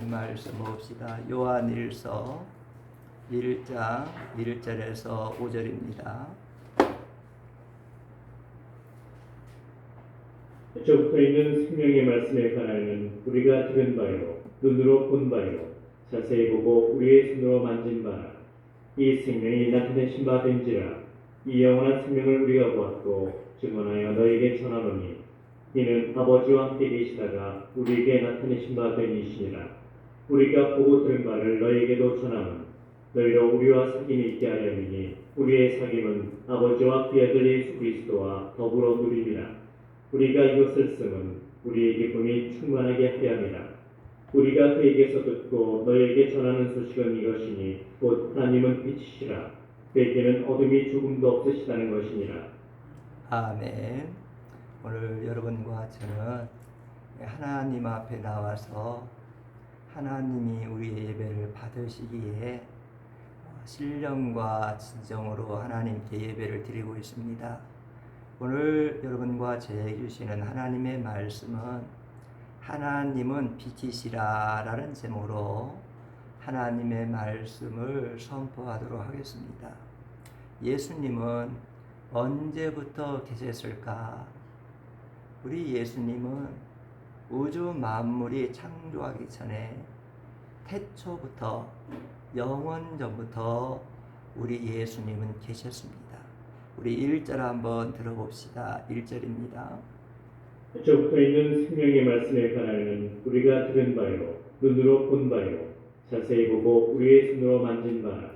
말씀 봅시다. 요한일서 1장 1절에서 5절입니다. 저부터 있는 생명의 말씀에 관하여는 우리가 들은 바요 눈으로 본 바요 자세히 보고 우리의 손으로 만진 바라. 이 생명이 나타내신 바 된지라. 이 영원한 생명을 우리가 보았고 증언하여 너희에게 전하노니 이는 아버지와 함께 계시다가 우리에게 나타내신 바 되니시니라. 우리가 보고 들은 바를 너희에게도 전하노니 너희로 우리와 사귐이 있게 하려니 우리의 사귐은 아버지와 그의 아들 예수 그리스도와 더불어 누리리라. 우리가 이것을 쓰면 우리의 기쁨이 충만하게 하게 함이라. 우리가 그에게서 듣고 너희에게 전하는 소식은 이것이니 곧 하나님은 빛이시라. 그에게는 어둠이 조금도 없으시다는 것이니라. 아멘. 오늘 여러분과 저는 하나님 앞에 나와서 하나님이 우리의 예배를 받으시기에 신령과 진정으로 하나님께 예배를 드리고 있습니다. 오늘 여러분과 저에게 주시는 하나님의 말씀은 하나님은 빛이시라 라는 제목으로 하나님의 말씀을 선포하도록 하겠습니다. 예수님은 언제부터 계셨을까? 우리 예수님은 우주 만물이 창조하기 전에 태초부터 영원전부터 우리 예수님은 계셨습니다. 우리 1절 한번 들어봅시다. 1절입니다. 저부터 있는 생명의 말씀에 관하여는 우리가 들은 바요 눈으로 본 바요 자세히 보고 우리의 손으로 만진 바라.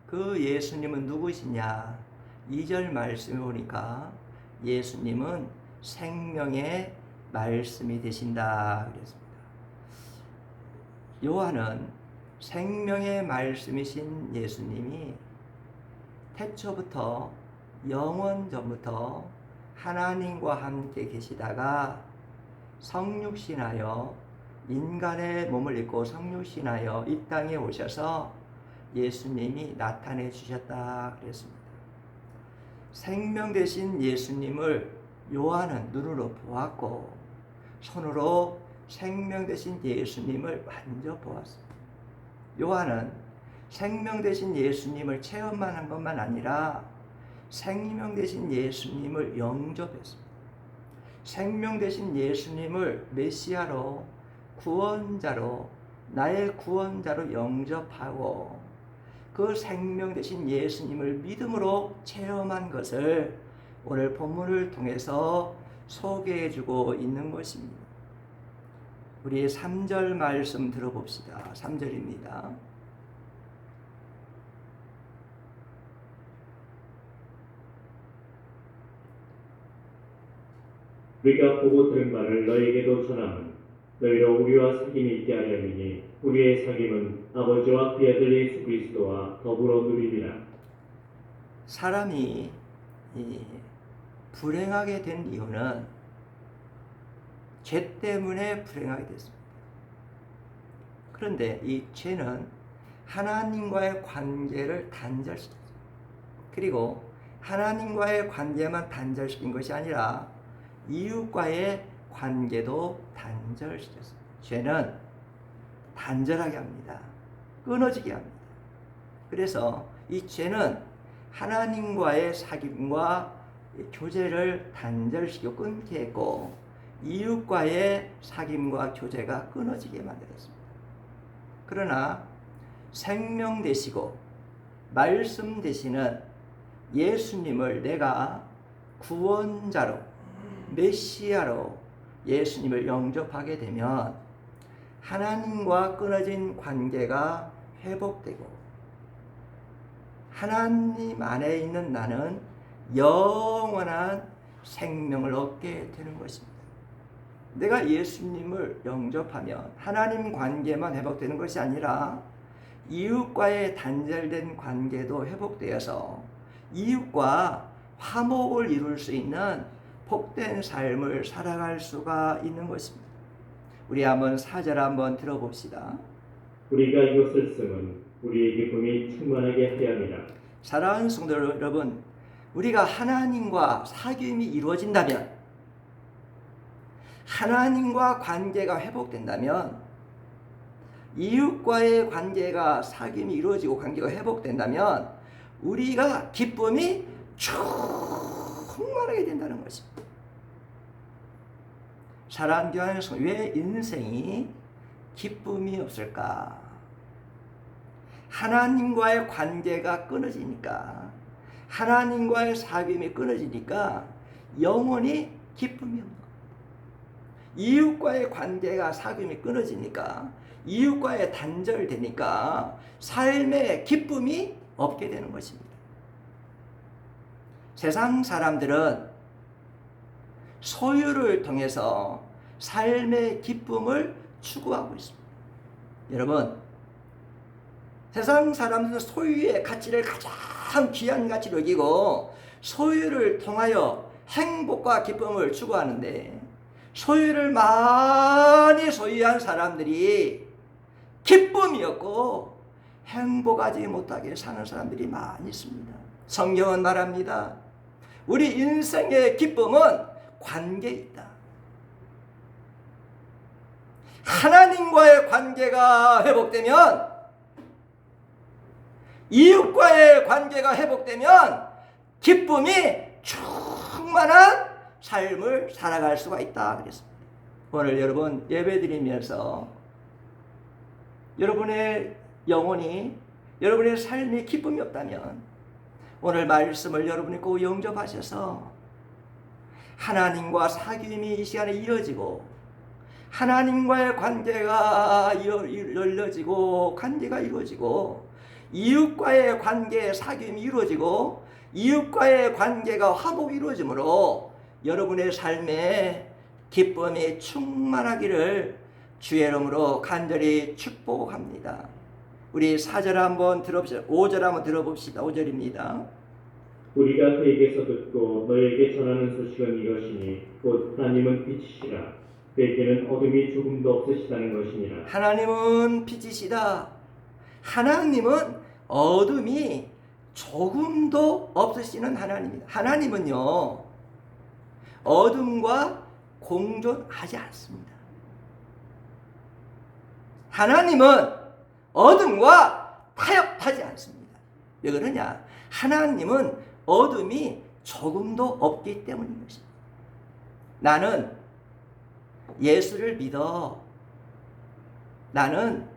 그 예수님은 누구시냐? 2절 말씀에 보니까 예수님은 생명의 말씀이 되신다 그랬습니다. 요한은 생명의 말씀이신 예수님이 태초부터 영원전부터 하나님과 함께 계시다가 성육신하여 인간의 몸을 입고 성육신하여 이 땅에 오셔서 예수님이 나타내 주셨다 그랬습니다. 생명 되신 예수님을 요한은 눈으로 보았고 손으로 생명 되신 예수님을 만져보았습니다. 요한은 생명 되신 예수님을 체험만 한 것만 아니라 생명 되신 예수님을 영접했습니다. 생명 되신 예수님을 메시아로 구원자로 나의 구원자로 영접하고 그 생명 되신 예수님을 믿음으로 체험한 것을 오늘 본문을 통해서 소개해주고 있는 것입니다. 우리 3절 말씀 들어봅시다. 3절입니다. 우리가 보고 들은 바를 너희에게도 전하면 너희로 우리와 사귐이 있게 하려니 우리의 사귐은 아버지와 그의 아들 예수 그리스도와 더불어 누리리라. 사람이 불행하게 된 이유는 죄 때문에 불행하게 됐습니다. 그런데 이 죄는 하나님과의 관계를 단절시켰습니다. 그리고 하나님과의 관계만 단절시킨 것이 아니라 이웃과의 관계도 단절시켰습니다. 죄는 단절하게 합니다. 끊어지게 합니다. 그래서 이 죄는 하나님과의 사귐과 교제를 단절시켜 끊게 했고 이웃과의 사귐과 교제가 끊어지게 만들었습니다. 그러나 생명 되시고 말씀 되시는 예수님을 내가 구원자로 메시아로 예수님을 영접하게 되면 하나님과 끊어진 관계가 회복되고 하나님 안에 있는 나는 영원한 생명을 얻게 되는 것입니다. 내가 예수님을 영접하면 하나님 관계만 회복되는 것이 아니라 이웃과의 단절된 관계도 회복되어서 이웃과 화목을 이룰 수 있는 복된 삶을 살아갈 수가 있는 것입니다. 우리 한번 4절 한번 들어봅시다. 우리가 이것을 쓰면 우리의 기쁨이 충만하게 하게 합니다. 사랑하는 성도 여러분, 우리가 하나님과 사귐이 이루어진다면 하나님과 관계가 회복된다면 이웃과의 관계가 사귐이 이루어지고 관계가 회복된다면 우리가 기쁨이 충만하게 된다는 것입니다. 사랑하는 교회 안에서 왜 인생이 기쁨이 없을까? 하나님과의 관계가 끊어지니까, 하나님과의 사귐이 끊어지니까 영원히 기쁨이 없는 거예요. 이웃과의 관계가 사귐이 끊어지니까, 이웃과의 단절되니까 삶의 기쁨이 없게 되는 것입니다. 세상 사람들은 소유를 통해서 삶의 기쁨을 추구하고 있습니다. 여러분, 세상 사람들은 소유의 가치를 가장 귀한 가치로 여기고 소유를 통하여 행복과 기쁨을 추구하는데, 소유를 많이 소유한 사람들이 기쁨이 없고 행복하지 못하게 사는 사람들이 많이 있습니다. 성경은 말합니다. 우리 인생의 기쁨은 관계에 있다. 하나님과의 관계가 회복되면, 이웃과의 관계가 회복되면 기쁨이 충만한 삶을 살아갈 수가 있다 그랬습니다. 오늘 여러분 예배드리면서 여러분의 영혼이, 여러분의 삶이 기쁨이 없다면 오늘 말씀을 여러분이 꼭 영접하셔서 하나님과 사귐이 이 시간에 이어지고, 하나님과의 관계가 열려지고 관계가 이루어지고, 이웃과의 관계의 사귐이 이루어지고, 이웃과의 관계가 화목이 이루어지므로 여러분의 삶에 기쁨이 충만하기를 주의 이름으로 간절히 축복합니다. 우리 4절 한번 들어봅시다. 5절 한번 들어봅시다. 5절입니다. 우리가 그에게서 듣고 너에게 전하는 소식은 이것이니 곧 하나님은 빛이시라. 그에게는 어둠이 조금도 없으시다는 것이니라. 하나님은 빛이시다. 하나님은 어둠이 조금도 없으시는 하나님입니다. 하나님은요, 어둠과 공존하지 않습니다. 하나님은 어둠과 타협하지 않습니다. 왜 그러냐? 하나님은 어둠이 조금도 없기 때문인 것입니다. 나는 예수를 믿어. 나는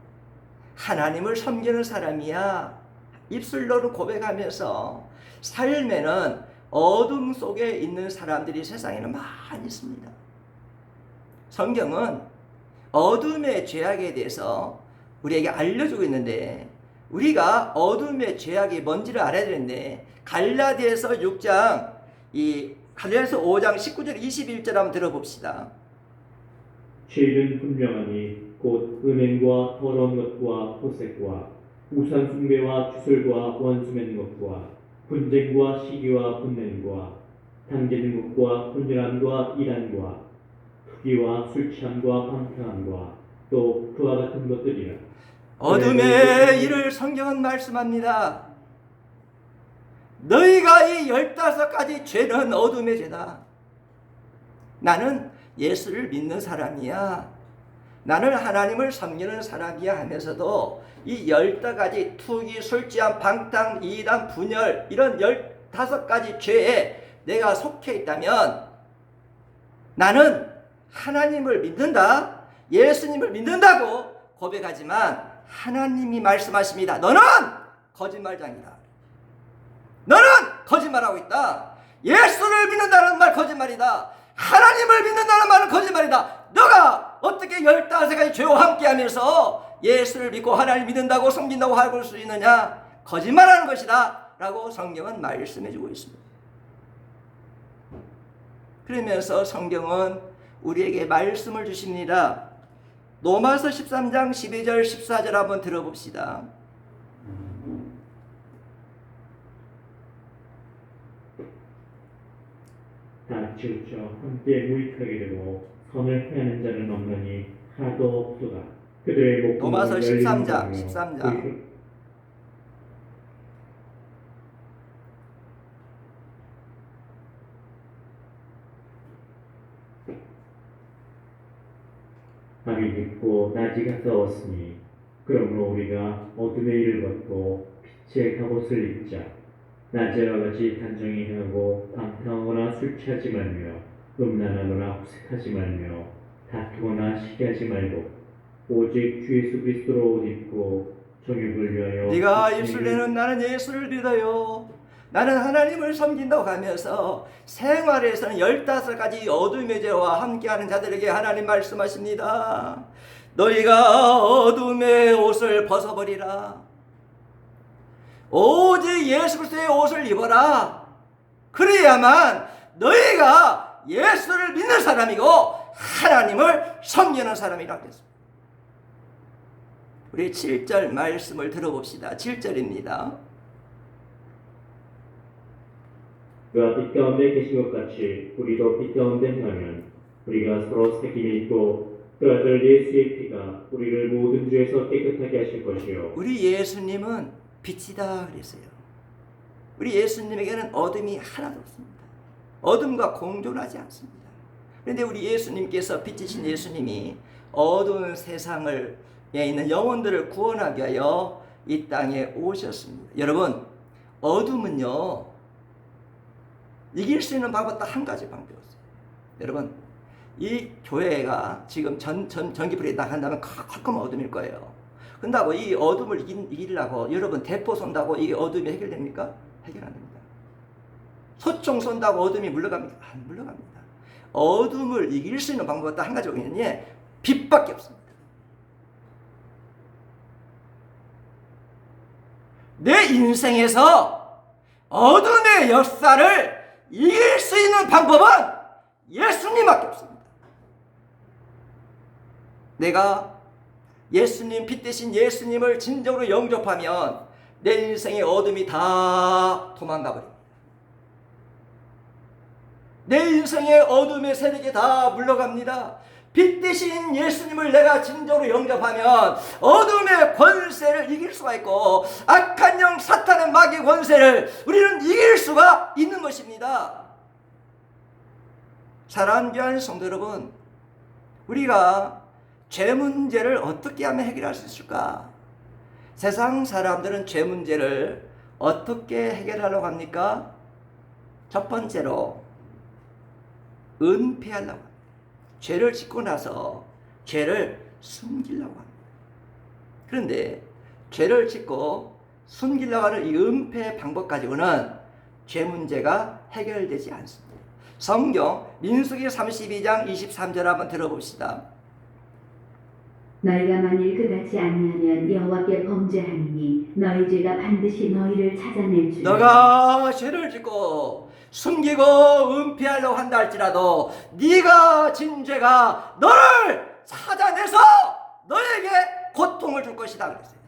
하나님을 섬기는 사람이야. 입술로는 고백하면서 삶에는 어둠 속에 있는 사람들이 세상에는 많이 있습니다. 성경은 어둠의 죄악에 대해서 우리에게 알려주고 있는데, 우리가 어둠의 죄악이 뭔지를 알아야 되는데, 갈라디아서 6장, 갈라디아서 5장 19절 21절 한번 들어봅시다. 죄는 분명하니 곧 음행과 더러운 것과 호색과 우상 숭배와 주술과 원수 맺는 것과 분쟁과 시기와 분냄과 당기는 것과 분열함과 이단과 투기와 술 취함과 방탕함과 또 그와 같은 것들이라. 어둠의 일을 성경은 말씀합니다. 너희가 이 15가지 죄는 어둠의 죄다. 나는 예수를 믿는 사람이야. 나는 하나님을 섬기는 사람이야 하면서도 이 15가지 투기, 술취함, 방탕, 이단, 분열, 이런 15가지 죄에 내가 속해 있다면 나는 하나님을 믿는다, 예수님을 믿는다고 고백하지만 하나님이 말씀하십니다. 너는 거짓말장이다. 너는 거짓말하고 있다. 예수를 믿는다는 말 거짓말이다. 하나님을 믿는다는 말은 거짓말이다. 너가 어떻게 15가지 죄와 함께하면서 예수를 믿고 하나님을 믿는다고 섬긴다고 할 수 있느냐? 거짓말하는 것이다 라고 성경은 말씀해주고 있습니다. 그러면서 성경은 우리에게 말씀을 주십니다. 로마서 13장 12절 14절 한번 들어봅시다. 다 치우쳐 함께 무익하게 되고 선을 행하는 자는 없느니 하나도 없도다. 그들의 목숨은 로마서 열린 13장 자며 13장 밤이 깊고 낮이 가까웠으니 그러므로 우리가 어둠의 일을 벗고 빛의 갑옷을 입자. 낮에와 같이 단정히 행하고 방탕하거나 술 취하지 말며 음란하거나 후색하지 말며 다투거나 시기하지 말고 오직 주 예수 그리스도로 옷 입고 정욕을 위하여 네가 입술 내는 나는 예수를 믿어요, 나는 하나님을 섬긴다고 하면서 생활에서는 15가지 어둠의 죄와 함께하는 자들에게 하나님 말씀하십니다. 너희가 어둠의 옷을 벗어버리라. 오직 예수 그리스도의 옷을 입어라. 그래야만 너희가 예수를 믿는 사람이고 하나님을 섬기는 사람이라고 했습니다. 우리 7절 말씀을 들어봅시다. 7절입니다. 그가 빛 가운데 계신 것 같이 우리도 빛 가운데 행하면 우리가 서로 사귐이 있고 그 아들 예수의 피가 우리를 모든 죄에서 깨끗하게 하실 것이요. 우리 예수님은 빛이다 그랬어요. 우리 예수님에게는 어둠이 하나도 없습니다. 어둠과 공존하지 않습니다. 그런데 우리 예수님께서 빛이신 예수님이 어두운 세상을 에 있는 영혼들을 구원하기 위하여 이 땅에 오셨습니다. 여러분, 어둠은요 이길 수 있는 방법 딱 한 가지 방법이었어요. 여러분, 이 교회가 지금 전기불이 나간다면 컴컴 어둠일 거예요. 근다고 이 어둠을 이기려고 여러분 대포 쏜다고 이 어둠이 해결됩니까? 해결 안 됩니다. 소총 쏜다고 어둠이 물러갑니까? 안 물러갑니다. 어둠을 이길 수 있는 방법은 딱 한 가지가 있는데 빛밖에 없습니다. 내 인생에서 어둠의 역사를 이길 수 있는 방법은 예수님밖에 없습니다. 내가 예수님, 빛 대신 예수님을 진정으로 영접하면 내 인생의 어둠이 다 도망가 버립니다. 내 인생의 어둠의 세력이 다 물러갑니다. 빛 대신 예수님을 내가 진정으로 영접하면 어둠의 권세를 이길 수가 있고 악한 영 사탄의 마귀의 권세를 우리는 이길 수가 있는 것입니다. 사랑하는 귀한 성도 여러분, 우리가 죄 문제를 어떻게 하면 해결할 수 있을까? 세상 사람들은 죄 문제를 어떻게 해결하려고 합니까? 첫 번째로 은폐하려고 합니다. 죄를 짓고 나서 죄를 숨기려고 합니다. 그런데 죄를 짓고 숨기려고 하는 이 은폐 방법 가지고는 죄 문제가 해결되지 않습니다. 성경 민수기 32장 23절 한번 들어봅시다. 너희가 만일 그같이 아니하면 여호와께 범죄하니니 너희 죄가 반드시 너희를 찾아낼 줄. 너가 죄를 짓고 숨기고 은폐하려고 한다 할지라도 네가 진 죄가 너를 찾아내서 너에게 고통을 줄 것이다 그랬어요.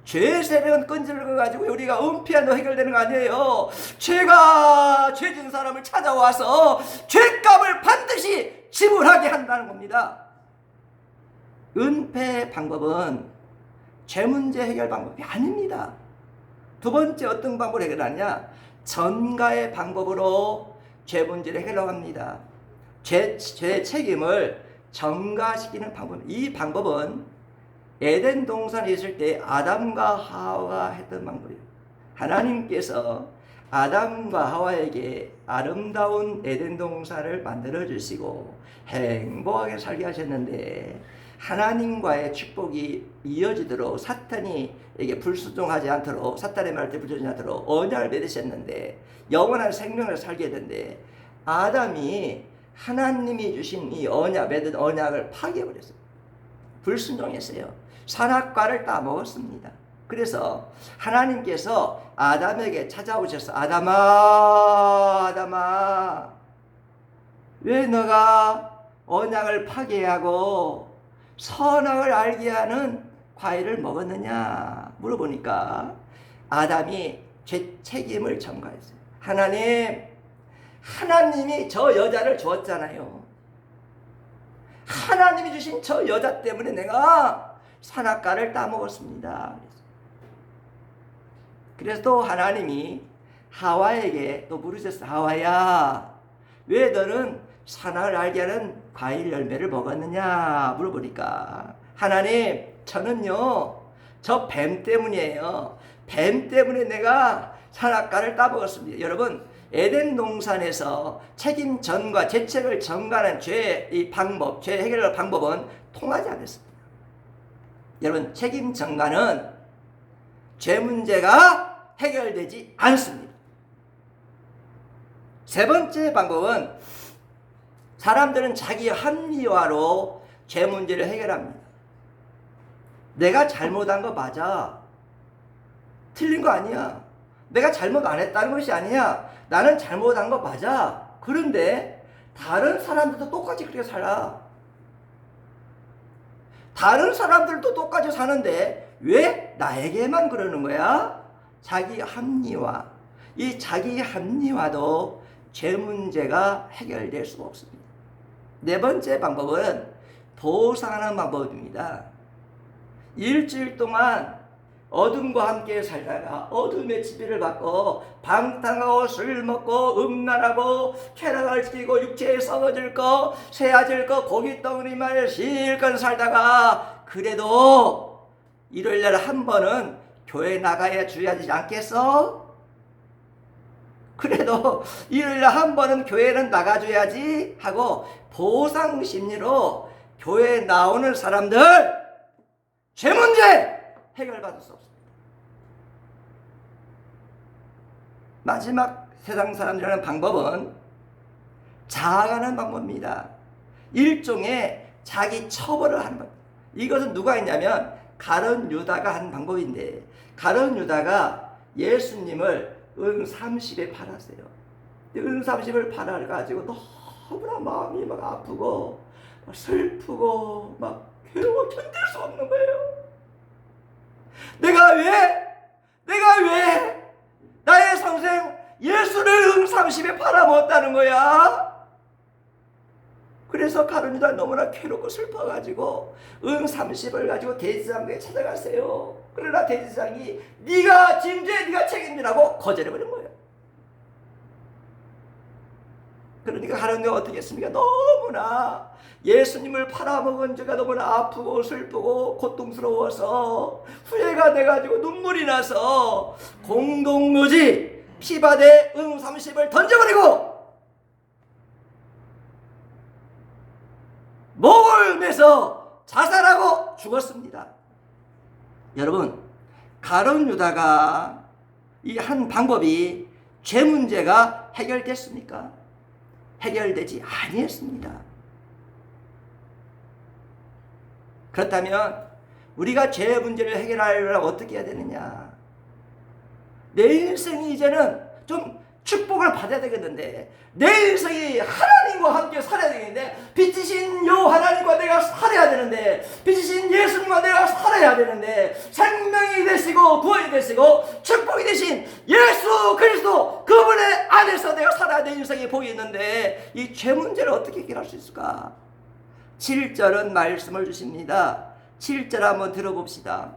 죄의 세력은 끈질을 가지고 우리가 은폐하려 해결되는 거 아니에요. 죄가 죄진 사람을 찾아와서 죄값을 반드시 지불하게 한다는 겁니다. 은폐 방법은 죄 문제 해결 방법이 아닙니다. 두 번째 어떤 방법을 해결하냐? 전가의 방법으로 죄 문제를 해결합니다. 죄 책임을 전가시키는 방법. 이 방법은 에덴 동산에 있을 때 아담과 하와가 했던 방법이에요. 하나님께서 아담과 하와에게 아름다운 에덴 동산을 만들어 주시고 행복하게 살게 하셨는데 하나님과의 축복이 이어지도록 사탄이에게 불순종하지 않도록 사탄의 말에 불순종하지 않도록 언약을 맺으셨는데 영원한 생명을 살게 되는데 아담이 하나님이 주신 이 맺은 언약을 파괴해버렸어요. 불순종했어요. 선악과를 따먹었습니다. 그래서 하나님께서 아담에게 찾아오셔서 아담아 왜 너가 언약을 파괴하고 선악을 알게 하는 과일을 먹었느냐 물어보니까 아담이 죄 책임을 전가했어요. 하나님이 저 여자를 주었잖아요. 하나님이 주신 저 여자 때문에 내가 선악과를 따먹었습니다. 그래서 또 하나님이 하와에게 또 물으셨어요. 하와야, 왜 너는 선악을 알게 하는 과일 열매를 먹었느냐 물어보니까 하나님, 저는요, 저 뱀 때문이에요. 뱀 때문에 내가 선악과를 따먹었습니다. 여러분, 에덴 동산에서 책임 전가, 죄책을 전가하는 죄의 방법, 죄 해결할 방법은 통하지 않았습니다. 여러분, 책임 전가는 죄 문제가 해결되지 않습니다. 세 번째 방법은 사람들은 자기 합리화로 죄 문제를 해결합니다. 내가 잘못한 거 맞아. 틀린 거 아니야. 내가 잘못 안 했다는 것이 아니야. 나는 잘못한 거 맞아. 그런데 다른 사람들도 똑같이 그렇게 살아. 다른 사람들도 똑같이 사는데 왜 나에게만 그러는 거야? 자기 합리화. 이 자기 합리화도 죄 문제가 해결될 수가 없습니다. 네 번째 방법은 보상하는 방법입니다. 일주일 동안 어둠과 함께 살다가 어둠의 지배를 받고 방탕하고 술 먹고 음란하고 쾌락을 지키고 육체에 썩어질 거 새아질 거 고기 덩어리만 실컷 살다가 그래도 일요일날 한 번은 교회 나가야 주야지 않겠어? 그래도 일요일날 한 번은 교회는 나가줘야지 하고 보상 심리로 교회에 나오는 사람들 죄 문제 해결받을 수 없습니다. 마지막 세상 사람들이라는 방법은 자아가는 방법입니다. 일종의 자기 처벌을 하는 방법. 이것은 누가 했냐면 가룟 유다가 한 방법인데, 가룟 유다가 예수님을 은 30에 팔았어요. 은 30을 팔아가지고 너무나 마음이 막 아프고 막 슬프고 막 괴로워 견딜 수 없는 거예요. 내가 왜 나의 선생 예수를 은 30에 팔아먹었다는 거야? 그래서 가룟 유다 너무나 괴롭고 슬퍼가지고 은 30을 가지고 대제사장에게 찾아갔어요. 그러나 대제사장이 네가 진죄, 네가 책임지라고 거절해버린 거예요. 그러니까 가룟 유다가 어떻게 했습니까? 너무나 예수님을 팔아먹은 죄가 너무나 아프고 슬프고 고통스러워서 후회가 돼가지고 눈물이 나서 공동묘지 피바데 은 30을 던져버리고 목을 매서 자살하고 죽었습니다. 여러분, 가룟 유다가 이 한 방법이 죄 문제가 해결됐습니까? 해결되지 아니했습니다. 그렇다면 우리가 죄 문제를 해결하려면 어떻게 해야 되느냐? 내 인생이 이제는 좀 축복을 받아야 되겠는데, 내 인생이 하나님과 함께 살아야 되겠는데, 빛이신 요 하나님과 내가 살아야 되는데, 빛이신 예수님과 내가 살아야 되는데, 생명이 되시고 구원이 되시고 축복이 되신 예수 그리스도 그분의 안에서 내가 살아야 될 인생이 보이는데 이 죄 문제를 어떻게 해결할 수 있을까? 7절은 말씀을 주십니다. 7절 한번 들어봅시다.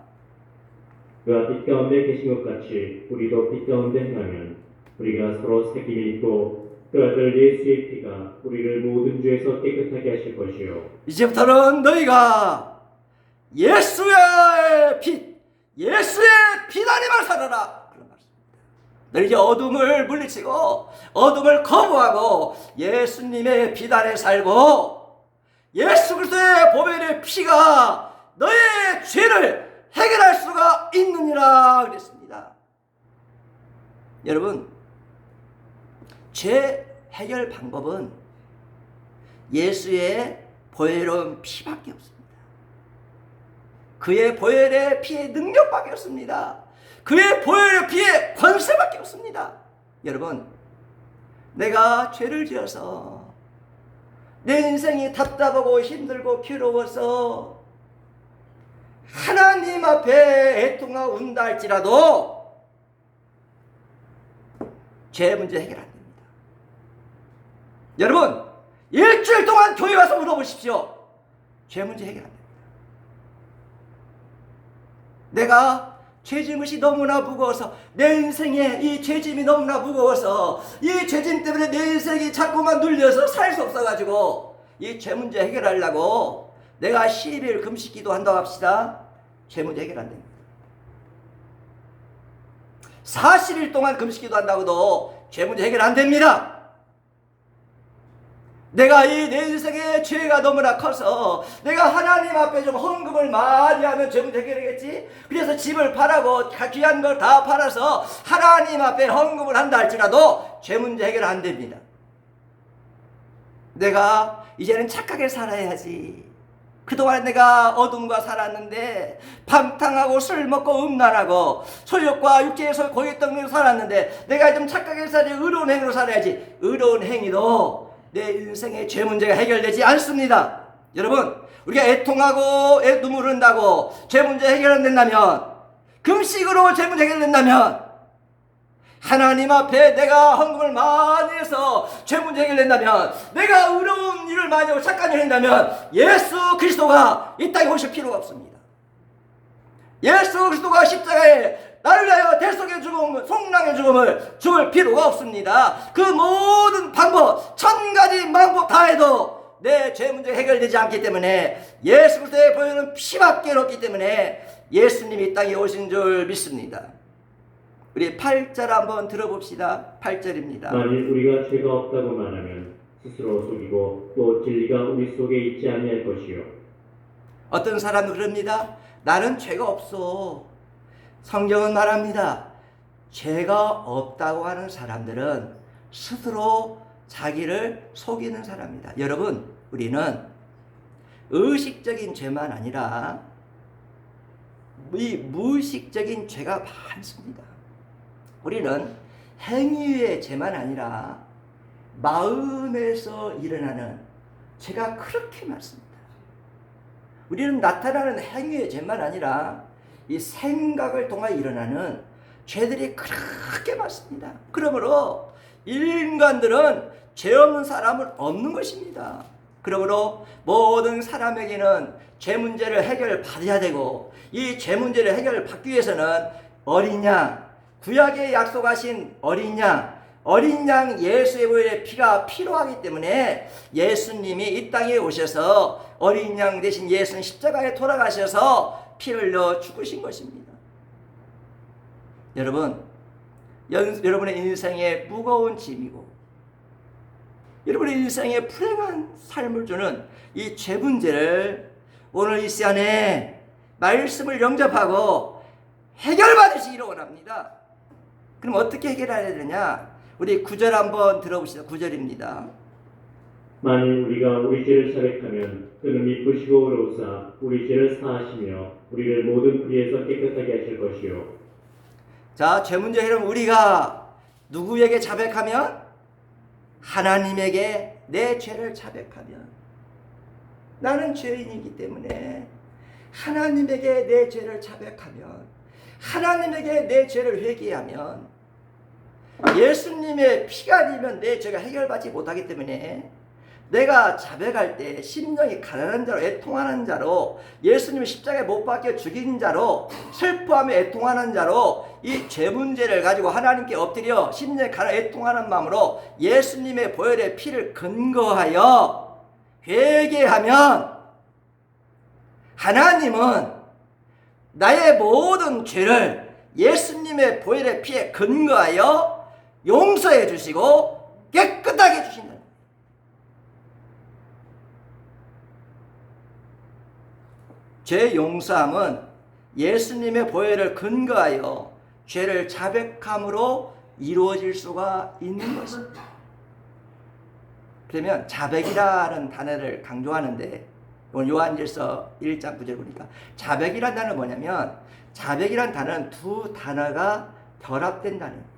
그가 빛 가운데 계신 것 같이 우리도 빛 가운데 행하면 우리가 서로 사귐이 있고 그 아들 예수의 피가 우리를 모든 죄에서 깨끗하게 하실 것이요. 이제부터는 너희가 예수의 빛, 예수의 피다니만 살아라. 그런 말씀입니다. 너희 이제 어둠을 물리치고 어둠을 거부하고 예수님의 비단에 살고 예수 그리스도의 보혈의 피가 너의 죄를 해결할 수가 있느니라 그랬습니다. 여러분, 죄 해결 방법은 예수의 보혈로운 피밖에 없습니다. 그의 보혈의 피의 능력밖에 없습니다. 그의 보혈의 피의 권세밖에 없습니다. 여러분, 내가 죄를 지어서 내 인생이 답답하고 힘들고 괴로워서 하나님 앞에 애통하고 운다 할지라도 죄 문제 해결 안 됩니다. 여러분, 일주일 동안 교회 와서 물어보십시오. 죄 문제 해결 안 됩니다. 내가 죄짐 것이 너무나 무거워서, 내 인생에 이 죄짐이 너무나 무거워서, 이 죄짐 때문에 내 인생이 자꾸만 눌려서 살 수 없어가지고 이 죄 문제 해결하려고 내가 10일 금식 기도한다고 합시다. 죄 문제 해결 안 됩니다. 40일 동안 금식기도 한다고도 죄 문제 해결 안 됩니다. 내가 이 내 인생의 죄가 너무나 커서 내가 하나님 앞에 좀 헌금을 많이 하면 죄 문제 해결하겠지. 그래서 집을 팔아고 귀한 걸 다 팔아서 하나님 앞에 헌금을 한다 할지라도 죄 문제 해결 안 됩니다. 내가 이제는 착하게 살아야지. 그동안 내가 어둠과 살았는데 방탕하고 술 먹고 음란하고 소욕과 육체에서 고였던 걸 살았는데 내가 좀 착하게 살아야지. 의로운 행위로 살아야지. 의로운 행위도 내 인생의 죄 문제가 해결되지 않습니다. 여러분, 우리가 애통하고 눈물 흘린다고 죄 문제 해결 안 된다면, 금식으로 죄 문제 해결된다면, 하나님 앞에 내가 헌금을 많이 해서 죄 문제 해결된다면, 내가 의로운 일을 많이 하고 착한 일을 한다면 예수 그리스도가 이 땅에 오실 필요가 없습니다. 예수 그리스도가 십자가에 나를 위하여 대속의 죽음을, 속량의 죽음을 죽을 필요가 없습니다. 그 모든 방법, 1000가지 방법 다 해도 내 죄 문제 해결되지 않기 때문에, 예수 그리스도의 보혈은 피밖에 없기 때문에 예수님이 이 땅에 오신 줄 믿습니다. 우리 8절 한번 들어봅시다. 8절입니다. 만일 우리가 죄가 없다고 말하면 스스로 속이고 또 진리가 우리 속에 있지 아니할 것이요. 어떤 사람은 그럽니다. 나는 죄가 없어. 성경은 말합니다. 죄가 없다고 하는 사람들은 스스로 자기를 속이는 사람입니다. 여러분, 우리는 의식적인 죄만 아니라 이 무의식적인 죄가 많습니다. 우리는 행위의 죄만 아니라 마음에서 일어나는 죄가 그렇게 많습니다. 우리는 나타나는 행위의 죄만 아니라 이 생각을 통해 일어나는 죄들이 그렇게 많습니다. 그러므로 인간들은 죄 없는 사람은 없는 것입니다. 그러므로 모든 사람에게는 죄 문제를 해결받아야 되고, 이 죄 문제를 해결받기 위해서는 어린 양, 구약에 약속하신 어린 양 예수의 보혈의 피가 필요하기 때문에 예수님이 이 땅에 오셔서 어린 양 대신 예수는 십자가에 돌아가셔서 피를 흘려 죽으신 것입니다. 여러분, 여러분의 인생에 무거운 짐이고 여러분의 인생에 불행한 삶을 주는 이 죄 문제를 오늘 이 시간에 말씀을 영접하고 해결받으시기를 원합니다. 그럼 어떻게 해결해야 되느냐? 우리 9절 한번 들어봅시다. 9절입니다. 만일 우리가 우리 죄를 자백하면 그는 미쁘시고 의로우사 우리 죄를 사하시며 우리를 모든 불의에서 깨끗하게 하실 것이요. 자, 죄 문제 해결은 우리가 누구에게 자백하면? 하나님에게 내 죄를 자백하면, 나는 죄인이기 때문에 하나님에게 내 죄를 자백하면, 하나님에게 내 죄를 회개하면, 예수님의 피가 아니면 내 죄가 해결받지 못하기 때문에 내가 자백할 때 심령이 가난한 자로, 애통하는 자로, 예수님이 십자가에 못 박혀 죽인 자로, 슬퍼하며 애통하는 자로 이 죄 문제를 가지고 하나님께 엎드려 심령이 가난한 애통하는 마음으로 예수님의 보혈의 피를 근거하여 회개하면, 하나님은 나의 모든 죄를 예수님의 보혈의 피에 근거하여 용서해 주시고 깨끗하게 해주신다. 죄 용서함은 예수님의 보혈을 근거하여 죄를 자백함으로 이루어질 수가 있는 것입니다. 그러면 자백이라는 단어를 강조하는데, 오늘 요한일서 1장 9절 보니까 자백이라는 단어는 뭐냐면, 자백이라는 단어는 두 단어가 결합된 단어입니다.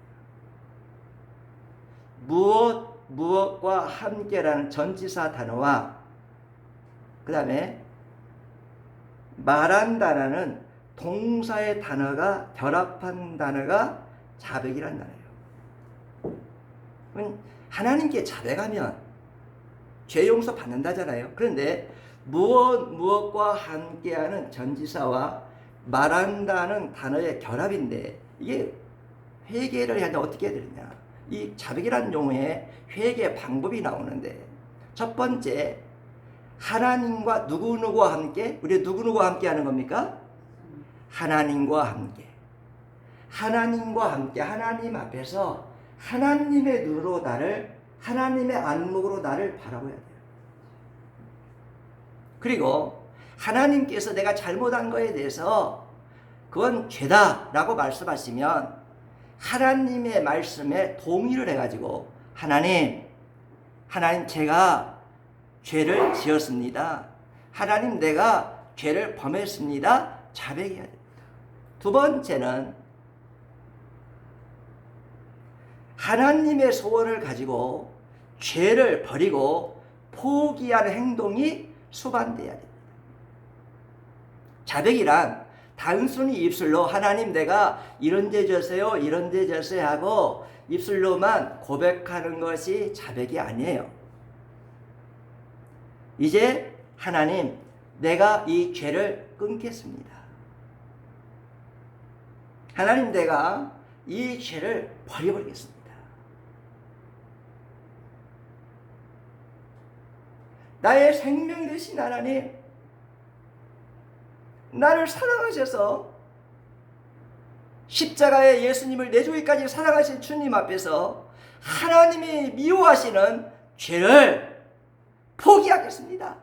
무엇과 함께라는 전치사 단어와 그 다음에 말한다라는 동사의 단어가 결합한 단어가 자백이라는 단어예요. 하나님께 자백하면 죄 용서 받는다잖아요. 그런데 무엇과 함께하는 전치사와 말한다는 단어의 결합인데, 이게 회개를 해야 어떻게 해야 되느냐? 이 자백이라는 용어에 회개 방법이 나오는데, 첫 번째, 하나님과 누구누구와 함께, 우리 누구누구와 함께 하는 겁니까? 하나님과 함께 하나님 앞에서 하나님의 눈으로 하나님의 안목으로 나를 바라봐야 돼요. 그리고 하나님께서 내가 잘못한 거에 대해서 그건 죄다라고 말씀하시면 하나님의 말씀에 동의를 해가지고 하나님 제가 죄를 지었습니다. 하나님 내가 죄를 범했습니다. 자백해야 됩니다. 두 번째는 하나님의 소원을 가지고 죄를 버리고 포기하는 행동이 수반돼야 됩니다. 자백이란 단순히 입술로 하나님 내가 이런 데 졌어요 하고 입술로만 고백하는 것이 자백이 아니에요. 이제 하나님 내가 이 죄를 끊겠습니다. 하나님 내가 이 죄를 버려버리겠습니다. 나의 생명 되신 하나님, 나를 사랑하셔서 십자가에 예수님을 내주기까지 사랑하신 주님 앞에서 하나님이 미워하시는 죄를 포기하겠습니다.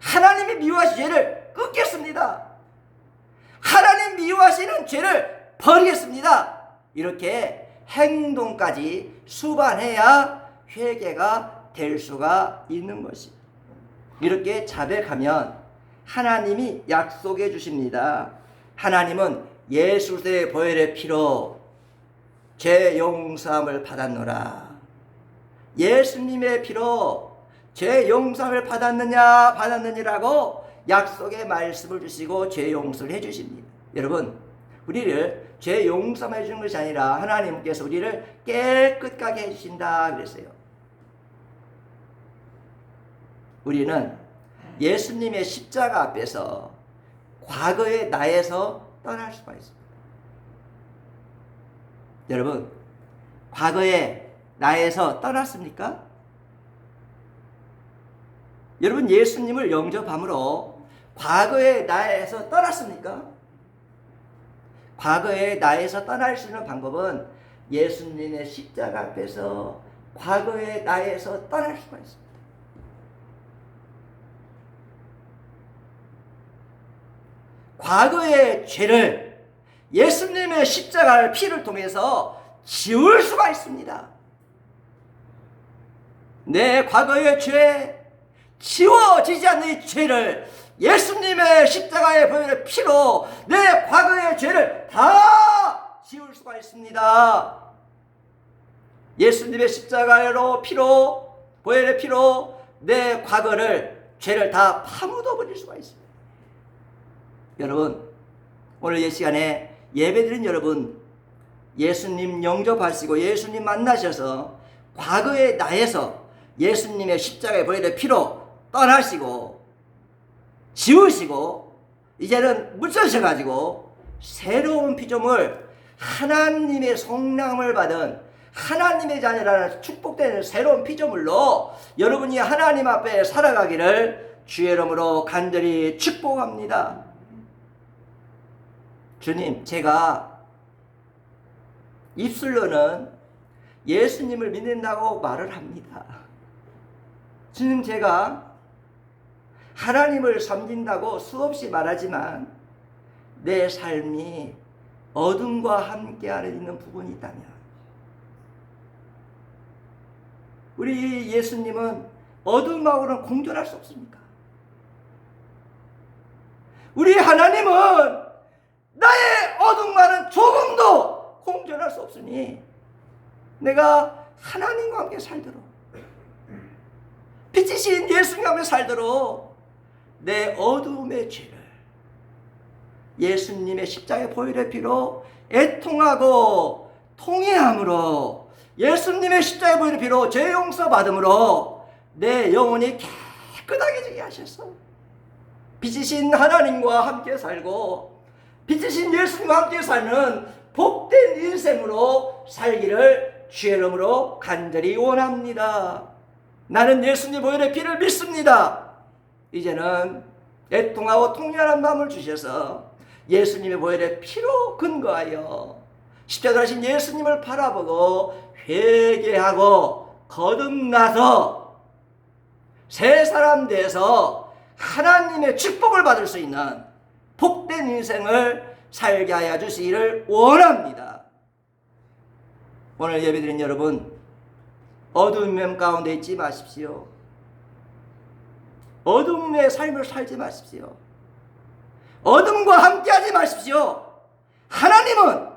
하나님이 미워하시는 죄를 끊겠습니다. 하나님 미워하시는 죄를 버리겠습니다. 이렇게 행동까지 수반해야 회개가 될 수가 있는 것입니다. 이렇게 자백하면 하나님이 약속해 주십니다. 하나님은 예수의 보혈의 피로 죄 용서함을 받았노라. 예수님의 피로 죄 용서함을 받았느니라고 약속의 말씀을 주시고 죄 용서를 해 주십니다. 여러분, 우리를 죄 용서해 주는 것이 아니라 하나님께서 우리를 깨끗하게 해 주신다 그랬어요. 우리는 예수님의 십자가 앞에서 과거의 나에서 떠날 수가 있습니다. 여러분, 과거의 나에서 떠났습니까? 여러분, 예수님을 영접함으로 과거의 나에서 떠났습니까? 과거의 나에서 떠날 수 있는 방법은 예수님의 십자가 앞에서 과거의 나에서 떠날 수가 있습니다. 과거의 죄를 예수님의 십자가의 피를 통해서 지울 수가 있습니다. 내 과거의 죄, 지워지지 않는 이 죄를 예수님의 십자가의 보혈의 피로 내 과거의 죄를 다 지울 수가 있습니다. 예수님의 십자가로 피로 보혈의 피로 내 과거를 죄를 다 파묻어 버릴 수가 있습니다. 여러분, 오늘 이 시간에 예배드린 여러분, 예수님 영접하시고 예수님 만나셔서 과거의 나에서 예수님의 십자가의 보혈의 피로 떠나시고 지우시고 이제는 묻혀셔가지고 새로운 피조물, 하나님의 성령을 받은 하나님의 자녀라는 축복되는 새로운 피조물로 여러분이 하나님 앞에 살아가기를 주의 이름으로 간절히 축복합니다. 주님, 제가 입술로는 예수님을 믿는다고 말을 합니다. 주님, 제가 하나님을 섬긴다고 수없이 말하지만 내 삶이 어둠과 함께하는 있는 부분이 있다면 우리 예수님은 어둠하고는 공존할 수 없습니까? 우리 하나님은 나의 어둠과는 조금도 공존할 수 없으니 내가 하나님과 함께 살도록 빛이신 예수님과 함께 살도록 내 어둠의 죄를 예수님의 십자가의 보혈의 피로 애통하고 통회함으로 예수님의 십자가의 보혈의 피로 죄 용서 받음으로 내 영혼이 깨끗하게 하셔서 빛이신 하나님과 함께 살고 빛이신 예수님과 함께 사는 복된 인생으로 살기를 주의 이름으로 간절히 원합니다. 나는 예수님 보혈의 피를 믿습니다. 이제는 애통하고 통렬한 마음을 주셔서 예수님의 보혈의 피로 근거하여 십자가에 하신 예수님을 바라보고 회개하고 거듭나서 새 사람 돼서 하나님의 축복을 받을 수 있는 복된 인생을 살게 하여 주시기를 원합니다. 오늘 예배드린 여러분, 어두운 가운데 있지 마십시오. 어둠의 삶을 살지 마십시오. 어둠과 함께하지 마십시오. 하나님은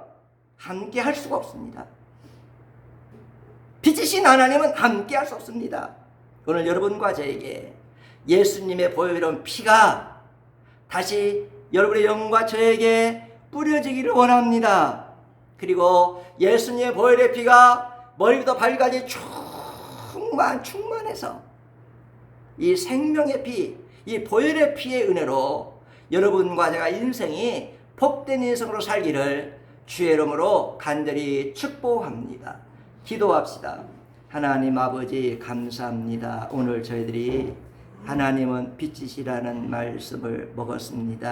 함께할 수가 없습니다. 빛이신 하나님은 함께할 수 없습니다. 오늘 여러분과 저에게 예수님의 보혈로운 피가 다시 여러분의 영과 저에게 뿌려지기를 원합니다. 그리고 예수님의 보혈의 피가 머리부터 발까지 충만해서 이 생명의 피, 이 보혈의 피의 은혜로 여러분과 제가 인생이 복된 인생으로 살기를 주의 이름으로 간절히 축복합니다. 기도합시다. 하나님 아버지 감사합니다. 오늘 저희들이 하나님은 빛이시라는 말씀을 먹었습니다.